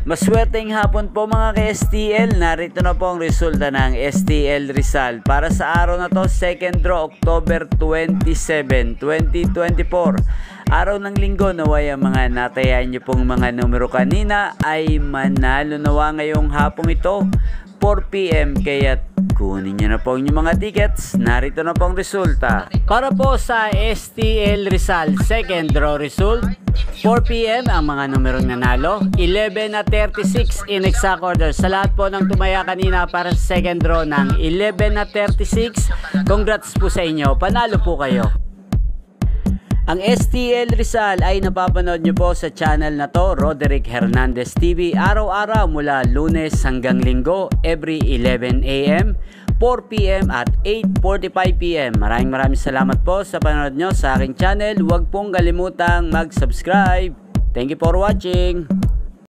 Maswerteng hapon po mga ka-STL. Narito na po ang resulta ng STL Rizal para sa araw na to, second draw, October 27, 2024. Araw ng linggo. Naway ang mga natayan nyo pong mga numero kanina ay manalo nawa ngayong hapong ito 4 PM, kaya kunin nyo na po yung mga tickets. Narito na po ang resulta para po sa STL Rizal second draw result. 4 PM ang mga numerong nanalo, 11 at 36 in exact order. Sa lahat po ng tumaya kanina para sa second draw ng 11 at 36, congrats po sa inyo, panalo po kayo. Ang STL Rizal ay napapanood nyo po sa channel na to, Roderick Hernandez TV, araw-araw mula Lunes hanggang Linggo, every 11 AM, 4 PM at 8:45 PM. Maraming salamat po sa panonood nyo sa aking channel. Huwag pong kalimutang mag-subscribe. Thank you for watching.